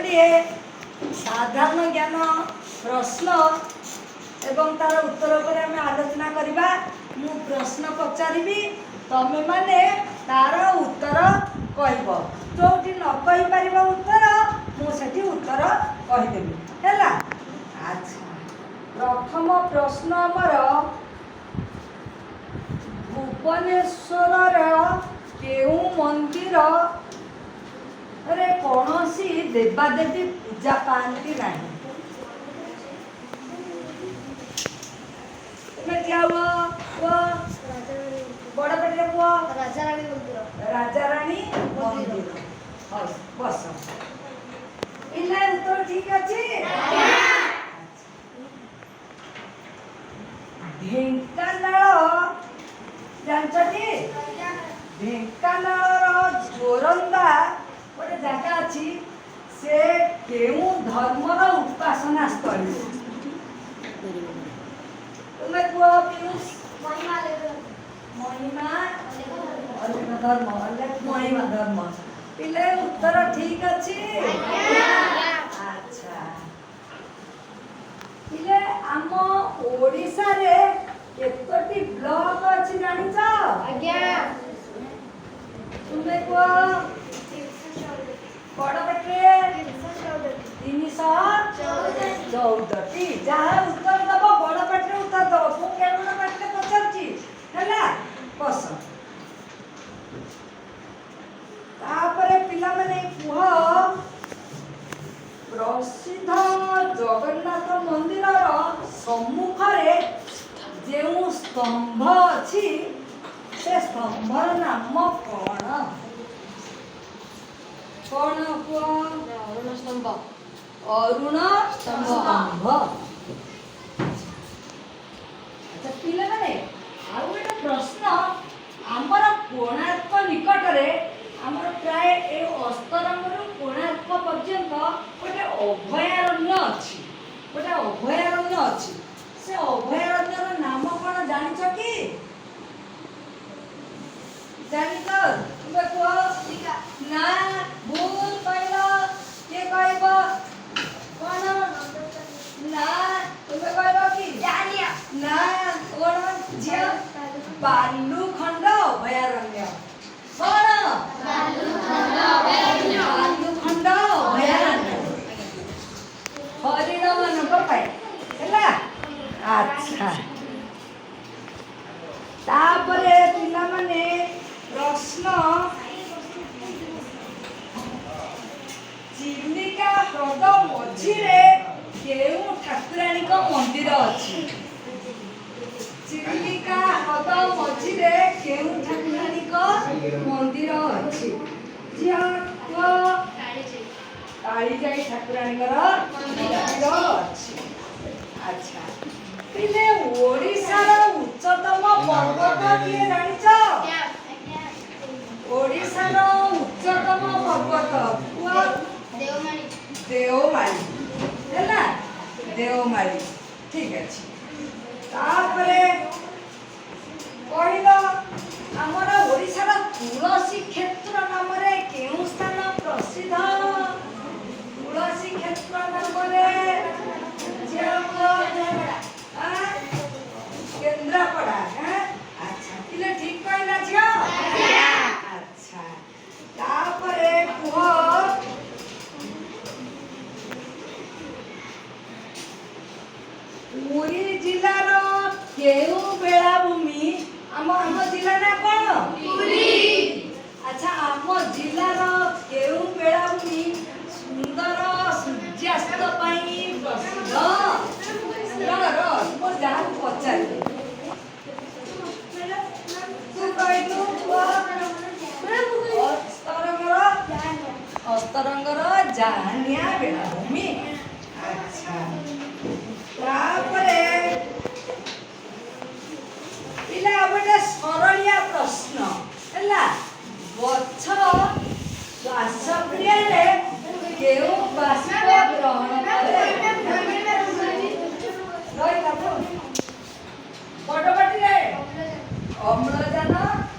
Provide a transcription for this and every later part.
गोटे साधारण ज्ञान प्रश्न एवं तार उत्तर पर आम आलोचना करवा। मु प्रश्न पचारि तमे माने तार उत्तर कहब जो न कहि पार उत्तर मुझे उत्तर कहीदेवी है। अच्छा प्रथम प्रश्न आमर भुवनेश्वर केउ मंदिर रे कौनसी देवादेवी पूजा पाती ना। क्या बड़ पेटे पुह राजाराणी मंदिर। राजाराणी मंदिर बस पिला उत्तर ठीक अच्छे। ढेंकानाल जानछटी ढेंकानाल जोरंदा गोटे जगह अच्छी से केउ धर्मर उपासना स्थली तुम्हें कुह पीयूष। महिमा धर्म महिमा धर्म पिले उत्तर ठीक अच्छी। अच्छा पिले आम ओडिशा रे केतोटी ब्लॉक अच्छी जानिछ? तुम्हें कुह बड़ पेटे 314 जहाँ उत्तर दब बड़ पेटे उत्तर दब मु केवल पेटे पचारची है बस। तापरे पिला माने कुह प्रसिद्ध जगन्नाथ मंदिर सम्मुख रे जेउ स्तंभ अछि से स्तंभर नाम कौन? कौन कुह? अरुण स्तंभ। अरुण स्तंभ। अच्छा पिला माने आ गोटे प्रश्न आमर कोणार्क निकट रे आमर प्राय ए अस्तरंगरु कोणार्क पर्यंत गोटे अभयारण्य अछि। गोटे अभयारण्य अछि से अभयारण्यर नाम कौन जानिछ कि? जानिछ तुमे कुह ना भूल कहलो के कहब कौन ना तुमे कहलो कि जानिया ना कौन झिया बालुखंड अभयारण्य। कौन बालुखंड अभयारण्य? बालुखंड अभयारण्य हरिण मान है। अच्छा तापरे पिला माने प्रश्न चिलिका ह्रद मझिरे केउ ठाकुराणी मंदिर अच्छी? चिलिका ह्रद मझिरे केउ ठाकुराणी मंदिर अच्छी? कालीजाई ठाकुराणी मंदिर अच्छी। अच्छा पिले ओडिशार उच्चतम पर्वत किए जानिछ? ओडिशार उच्चतम पर्वत देवमाली। देवमाली है देवमाली ठीक अच्छे। तापरे कहलो आमर ओडिशार तुलसी क्षेत्र नाम रे केउ स्थान प्रसिद्ध? तुलसी क्षेत्र नाम रे केन्द्रापड़ा है। अच्छा पिले ठीक कहला झियो। अच्छा तापरे कुह पुरी जिलार केउ बेलाभूमि आम जिला ना कौन? पुरी। अच्छा आम जिलार केउ बेलाभूमि सुंदर सूर्यास्त प्रसिद्ध? मोर जहाँ पचारे तू कहलु अस्तरंगर जाहानिया बेलाभूमि। अच्छा तापरे पिला गोटे सरलिया प्रश्न है गछ श्वासक्रिया रे केउ बाष्प ग्रहण करे? बड़बाटी रे अम्लजान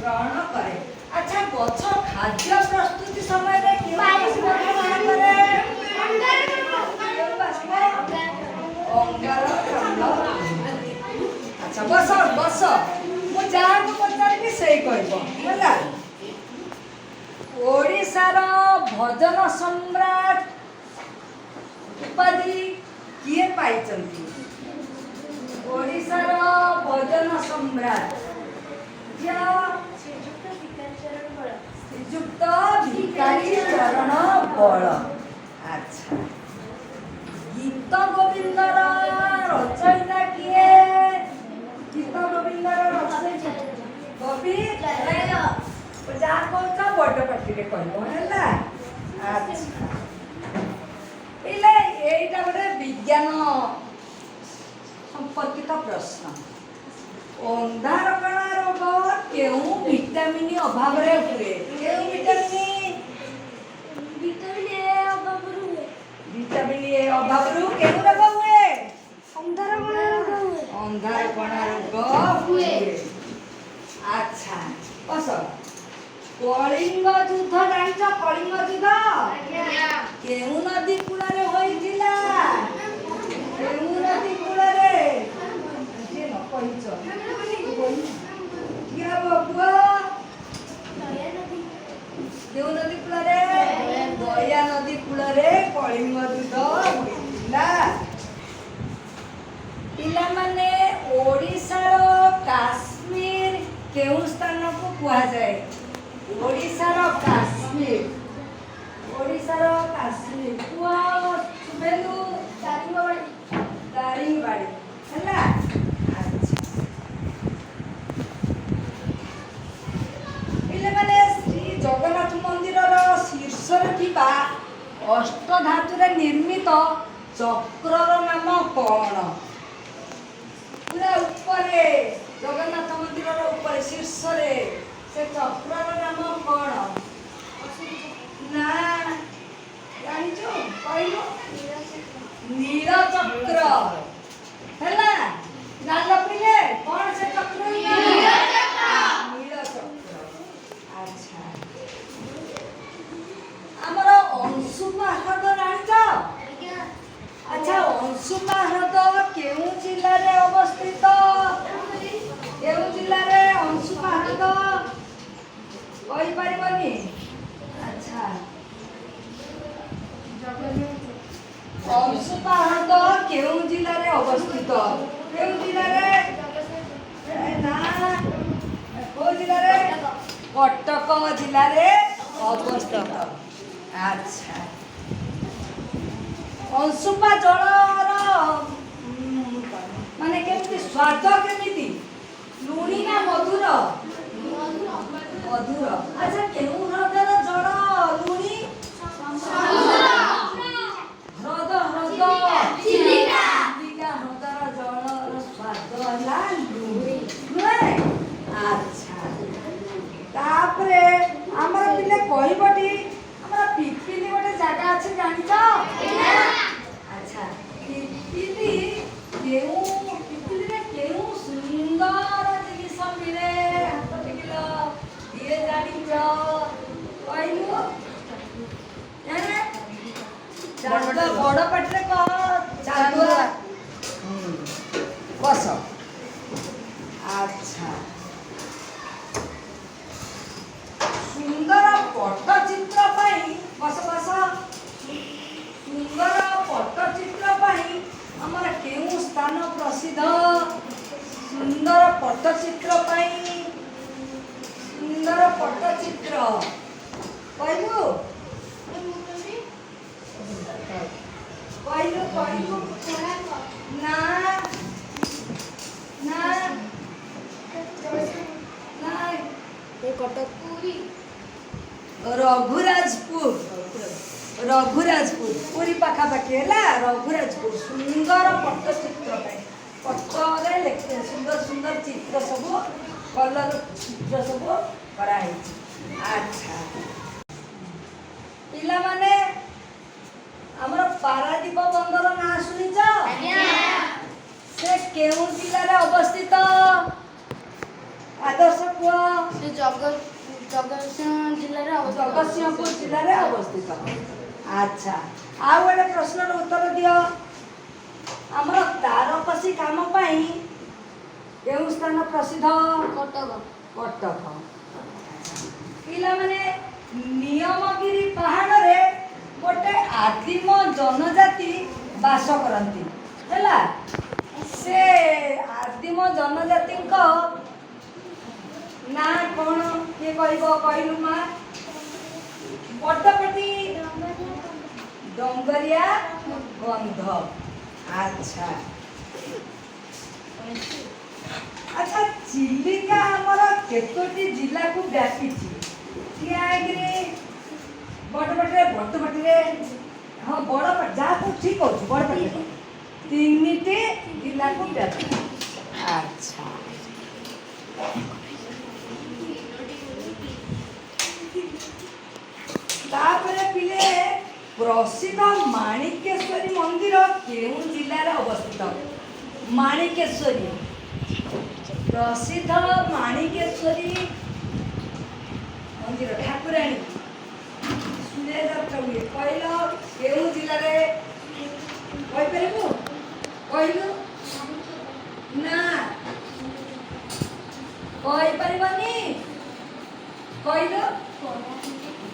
ग्रहण करे। अच्छा गछ खाद्य प्रस्तुति समय रे केउ बाष्प ग्रहण करे? ଆଚ୍ଛା ବସ ବସ ମୁଁ ଯାହାକୁ ପଚାରିବି ସେଇ କହିବ ହେଲା। ଓଡ଼ିଶାର ଭଜନ ସମ୍ରାଟ ଉପାଧି କିଏ ପାଇଛନ୍ତି? ଓଡ଼ିଶାର ଭଜନ ସମ୍ରାଟ ଶ୍ରୀଯୁକ୍ତ ଭିକାରୀ ଚରଣ ବଳ। ଆଚ୍ଛା ଗୀତ ଗୋବିନ୍ଦର ରଚୟିତା କିଏ? ଗୀତ ଗୋବିନ୍ଦର ରଚୟିତା କବି ଯାହା କହୁଛ ବଡ଼ ପାଟିରେ କହିବ ହେଲା। ଆଚ୍ଛା ପିଲେ ଏଇଟା ଗୋଟେ ବିଜ୍ଞାନ ସମ୍ପର୍କିତ ପ୍ରଶ୍ନ। ଅନ୍ଧାରକଣା ରୋଗ କେଉଁ ଭିଟାମିନ୍ ଅଭାବରେ ହୁଏ? କେଉଁ ଭିଟାମିନ୍? ଭିଟାମିନ୍ ଏ ଅଭାବରୁ କେଉଁ ରୋଗ ହୁଏ? ଅନ୍ଧାରକଣା ରୋଗ ହୁଏ। ଆଚ୍ଛା ବସ। କଳିଙ୍ଗ ଯୁଦ୍ଧ ଜାଣିଛ? କଳିଙ୍ଗ ଯୁଦ୍ଧ କେଉଁ ନଦୀ କୂଳରେ ହୋଇଥିଲା? କେଉଁ ନଦୀ କୂଳରେ? କିଏ ନ କହିଛ କିଏ ହବ କୁହ? କେଉଁ ନଦୀ କୂଳରେ? ଦୟା ନଦୀ କୂଳରେ କଳିଙ୍ଗ ଯୁଦ୍ଧ ହୋଇଥିଲା। ପିଲାମାନେ ଓଡ଼ିଶାର କାଶ୍ମୀର କେଉଁ ସ୍ଥାନକୁ କୁହାଯାଏ? ଓଡ଼ିଶାର କାଶ୍ମୀର କୁହ ଶୁଭେନ୍ଦୁ ଦାରିଙ୍ଗବାଡ଼ି ହେଲା। ଆଚ୍ଛା ପିଲାମାନେ ଶ୍ରୀ ଜଗନ୍ନାଥ ମନ୍ଦିରର ଶୀର୍ଷରେ ଥିବା ଅଷ୍ଟଧାତୁରେ ନିର୍ମିତ ଚକ୍ରର ନାମ କଣ? ପୁରା ଉପରେ ଜଗନ୍ନାଥ ମନ୍ଦିରର ଉପରେ ଶୀର୍ଷରେ ସେ ଚକ୍ରର ନାମ କଣ? ନା ଜାଣିଛୁ କହିଲୁ? ନୀଳଚକ୍ର ହେଲା। ଜାଣିଲ ପିଲେ କଣ ସେ ଚକ୍ର? ନୀଳଚକ୍ର। ଆଚ୍ଛା ଆମର ଅଂଶୁପା ହ୍ରଦ ଜାଣିଛ? ଆଚ୍ଛା ଅଂଶୁପା ହ୍ରଦ କେଉଁ ଜିଲ୍ଲାରେ ଅବସ୍ଥିତ? କେଉଁ ଜିଲ୍ଲାରେ ଅଂଶୁପା ହ୍ରଦ କହିପାରିବନି? ଆଚ୍ଛା ଅଂଶୁପା ହ୍ରଦ କେଉଁ ଜିଲ୍ଲାରେ ଅବସ୍ଥିତ? କେଉଁ ଜିଲ୍ଲାରେ? ନା କୋଉ ଜିଲ୍ଲାରେ? କଟକ ଜିଲ୍ଲାରେ ଅବସ୍ଥିତ। ଆଚ୍ଛା ଅଂଶୁପା ଜଳର ମାନେ କେମିତି ସ୍ୱାଦ କେମିତି? ଲୁଣି ନା ମଧୁର? ମଧୁର। ଆଚ୍ଛା କେଉଁ ହ୍ରଦର ଜଳ ଲୁଣି? ଚିଲିକା ହ୍ରଦର ଜଳର ସ୍ୱାଦ ହେଲା ଲୁଣି ନୁହେଁ? ଆଚ୍ଛା ତାପରେ ଆମର ପିଲେ କହିବଟି ଆମର ପିପିଲି ଗୋଟେ ଜାଗା ଅଛି ଜାଣିଛ? ଆଚ୍ଛା ପିପିଲିରେ କେଉଁ ସୁନ୍ଦର ଜିନିଷ ମିଳେ? ହାତ ଟେକିଲ କିଏ ଜାଣିଛ କହିଲୁ? ବଡ଼ ପାଟିରେ କହ ଚାନ୍ଦୁଆ। ବସ। ଆଚ୍ଛା ସୁନ୍ଦର ପଟ୍ଟଚିତ୍ର ପାଇଁ ବସ ବସ। ସୁନ୍ଦର ପଟ୍ଟଚିତ୍ର ପାଇଁ ଆମର କେଉଁ ସ୍ଥାନ ପ୍ରସିଦ୍ଧ? ସୁନ୍ଦର ପଟ୍ଟଚିତ୍ର ପାଇଁ ସୁନ୍ଦର ପଟ୍ଟଚିତ୍ର କହିଲୁ? କହିଲୁ ନା ନା ରଘୁରାଜପୁର ପୁରୀ ପାଖାପାଖି ହେଲା। ରଘୁରାଜପୁର ସୁନ୍ଦର ପଟ୍ଟଚିତ୍ର ପାଇଁ ପଟ୍ଟରେ ସୁନ୍ଦର ସୁନ୍ଦର ଚିତ୍ର ସବୁ କଲର ଚିତ୍ର ସବୁ କରାହେଇଛି। ଆଚ୍ଛା ପିଲାମାନେ ଆମର ପାରାଦୀପ ବନ୍ଦର ନାଁ ଶୁଣିଛ? ସେ କେଉଁ ଜିଲ୍ଲାରେ ଅବସ୍ଥିତ? ଆଦର୍ଶ କୁହ। ସେ ଜଗତସିଂହପୁର ଜିଲ୍ଲାରେ ଅବସ୍ଥିତ। ଆଚ୍ଛା ଆଉ ଗୋଟେ ପ୍ରଶ୍ନର ଉତ୍ତର ଦିଅ। ଆମର ତାରକସି ପାଇଁ କେଉଁ ସ୍ଥାନ ପ୍ରସିଦ୍ଧ? କଟକ। ପିଲାମାନେ ନିୟମଗିରି ପାହାଡ଼ରେ ଗୋଟେ ଆଦିମ ଜନଜାତି ବାସ କରନ୍ତି ହେଲା। ସେ ଆଦିମ ଜନଜାତିଙ୍କ ନାଁ କ'ଣ କିଏ କହିବ? କହିଲୁ ମା। ବଡ଼ପାଟି, ଡଙ୍ଗରିଆ ବନ୍ଧ। ଆଚ୍ଛା ଆଚ୍ଛା, ଚିଲିକା ଆମର କେତୋଟି ଜିଲ୍ଲାକୁ ବ୍ୟାପିଛି? ଠିଆ ହେଇକିରି ବଡ଼ପାଟିରେ ହଁ ବଡ଼ପାଟି, ଯାହା ତୁ ଠିକ୍ କହୁଛୁ, ବଡ଼ପାଟିରେ 3ଟି ଜିଲ୍ଲାକୁ ବ୍ୟାପିଛି। ଆଚ୍ଛା ତାପରେ ପିଲେ ପ୍ରସିଦ୍ଧ ମାଣିକେଶ୍ୱରୀ ମନ୍ଦିର କେଉଁ ଜିଲ୍ଲାରେ ଅବସ୍ଥିତ? ମାଣିକେଶ୍ୱରୀ, ପ୍ରସିଦ୍ଧ ମାଣିକେଶ୍ୱରୀ ମନ୍ଦିର ଠାକୁରାଣୀ ସୁନ୍ଦର ହୁଏ। କହିଲ କେଉଁ ଜିଲ୍ଲାରେ? କହିପାରିବୁ? କହିଲୁ ନା, କହିପାରିବନି। କହିଲୁ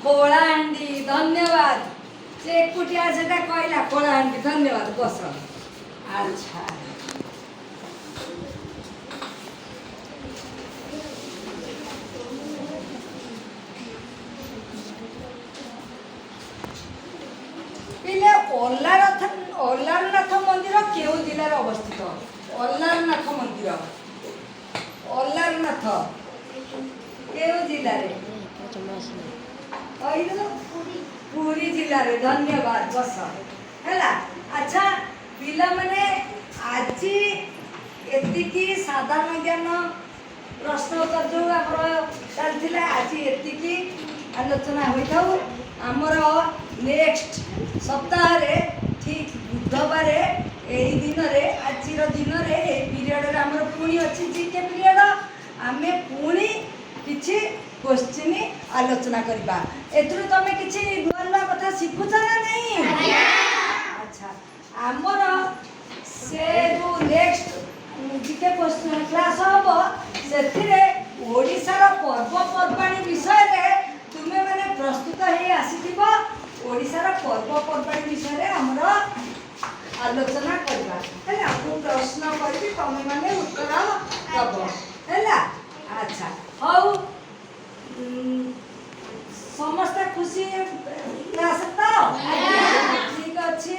କଳାହାଣ୍ଡି। ଧନ୍ୟବାଦ। ସେ ଏକୁଟିଆ ସେଟା କହିଲା କଳାହାଣ୍ଡି। ଧନ୍ୟବାଦ, ବସ। ଆଚ୍ଛା ପିଲେ ଅଲାରନାଥ ମନ୍ଦିର କେଉଁ ଜିଲ୍ଲାରେ ଅବସ୍ଥିତ? ଅଲାରନାଥ ମନ୍ଦିର, ଅଲାରନାଥ କେଉଁ ଜିଲ୍ଲାରେ? କହିଲୁ ପୁରୀ ଜିଲ୍ଲାରେ। ଧନ୍ୟବାଦ, ବସ ହେଲା। ଆଚ୍ଛା ପିଲାମାନେ ଆଜି ଏତିକି ସାଧାରଣ ଜ୍ଞାନ ପ୍ରଶ୍ନ ଉତ୍ତର ଯେଉଁ ଆମର ଚାଲିଥିଲା, ଆଜି ଏତିକି ଆଲୋଚନା ହୋଇଥାଉ। ଆମର ନେକ୍ସଟ ସପ୍ତାହରେ ଠିକ୍ ବୁଧବାର ଏହି ଦିନରେ, ଆଜିର ଦିନରେ, ଏହି ପିରିୟଡ଼ରେ ଆମର ପୁଣି ଅଛି ଜିକେ ପିରିୟଡ଼। ଆମେ ପୁଣି କିଛି କୋଶ୍ଚିନ୍ ଆଲୋଚନା କରିବା। ଏଥିରୁ ତମେ କିଛି ନୂଆ ନୂଆ କଥା ଶିଖୁଛ ନା ନାହିଁ? ଆଚ୍ଛା, ଆମର ସେ ଯେଉଁ ନେକ୍ସଟ ଜିକେ କ୍ଲାସ୍ ହବ, ସେଥିରେ ଓଡ଼ିଶାର ପର୍ବପର୍ବାଣୀ ବିଷୟରେ ତୁମେ ମାନେ ପ୍ରସ୍ତୁତ ହେଇ ଆସିଥିବ। ଓଡ଼ିଶାର ପର୍ବପର୍ବାଣୀ ବିଷୟରେ ଆମର ଆଲୋଚନା କରିବା ହେଲା। ମୁଁ ପ୍ରଶ୍ନ କରିବି, ତମେ ମାନେ ଉତ୍ତର ଦେବ ହେଲା। ଆଚ୍ଛା ହଉ, ସମସ୍ତେ ଖୁସି କ୍ଲାସ୍ ତ? ଠିକ୍ ଅଛି।